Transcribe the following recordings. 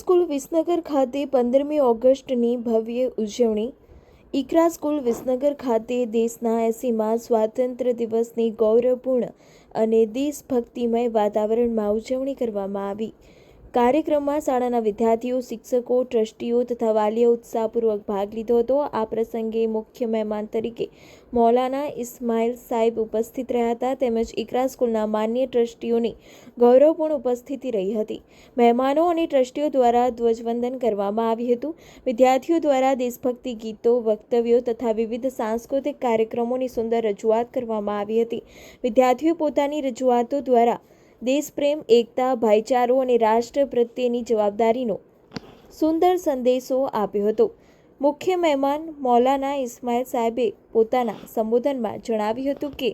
School Visnagar ખાતે 15મી ઓગસ્ટની ભવ્ય ઉજવણી। ઈકરા સ્કૂલ વિસનગર ખાતે દેશના 80મા સ્વાતંત્ર્ય દિવસની ગૌરવપૂર્ણ અને દેશભક્તિમય વાતાવરણમાં ઉજવણી કરવામાં આવી। કાર્યક્રમમાં શાળાના વિદ્યાર્થીઓ, શિક્ષકો, ટ્રસ્ટીઓ તથા વાલીઓ ઉત્સાહપૂર્વક ભાગ લીધો હતો। આ પ્રસંગે મુખ્ય મહેમાન તરીકે મૌલાના ઇસ્માઇલ સાહેબ ઉપસ્થિત રહ્યા હતા તેમજ ઈકરા સ્કૂલના માન્ય ટ્રસ્ટીઓની ગૌરવપૂર્ણ ઉપસ્થિતિ રહી હતી। મહેમાનો અને ટ્રસ્ટીઓ દ્વારા ધ્વજવંદન કરવામાં આવ્યું હતું। વિદ્યાર્થીઓ દ્વારા દેશભક્તિ ગીતો, વક્તવ્યો તથા વિવિધ સાંસ્કૃતિક કાર્યક્રમોની સુંદર રજૂઆત કરવામાં આવી હતી। વિદ્યાર્થીઓ પોતાની રજૂઆતો દ્વારા દેશપ્રેમ, એકતા, ભાઈચારો અને રાષ્ટ્ર પ્રત્યેની જવાબદારીનો સુંદર સંદેશો આપ્યો હતો। મુખ્ય મહેમાન મૌલાના ઇસ્માઇલ સાહેબે પોતાના સંબોધનમાં જણાવ્યું હતું કે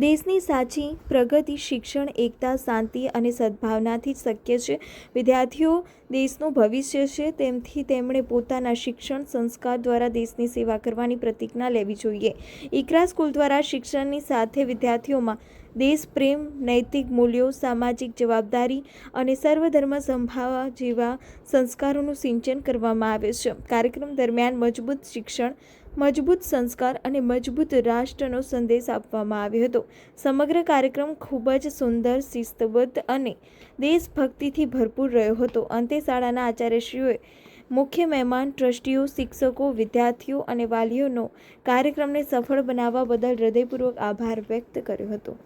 દેશની સાચી પ્રગતિ શિક્ષણ, એકતા, શાંતિ અને સદ્ભાવનાથી જ શક્ય છે। વિદ્યાર્થીઓ દેશનું ભવિષ્ય છે, તેથી તેમણે પોતાના શિક્ષણ સંસ્કાર દ્વારા દેશની સેવા કરવાની પ્રતિજ્ઞા લેવી જોઈએ। ઈકરા સ્કૂલ દ્વારા શિક્ષણની સાથે વિદ્યાર્થીઓમાં દેશપ્રેમ, નૈતિક મૂલ્યો, સામાજિક જવાબદારી અને સર્વધર્મ સમભાવ જેવા સંસ્કારોનું સિંચન કરવામાં આવે છે। કાર્યક્રમ દરમિયાન મજબૂત શિક્ષણ, મજબૂત સંસ્કાર અને મજબૂત રાષ્ટ્રનો સંદેશ આપવામાં આવ્યો હતો। સમગ્ર કાર્યક્રમ ખૂબ જ સુંદર, શિસ્તબદ્ધ અને દેશભક્તિથી ભરપૂર રહ્યો હતો। અંતે શાળાના આચાર્યશ્રીઓએ મુખ્ય મહેમાન, ટ્રસ્ટીઓ, શિક્ષકો, વિદ્યાર્થીઓ અને વાલીઓનો કાર્યક્રમને સફળ બનાવવા બદલ હૃદયપૂર્વક આભાર વ્યક્ત કર્યો હતો।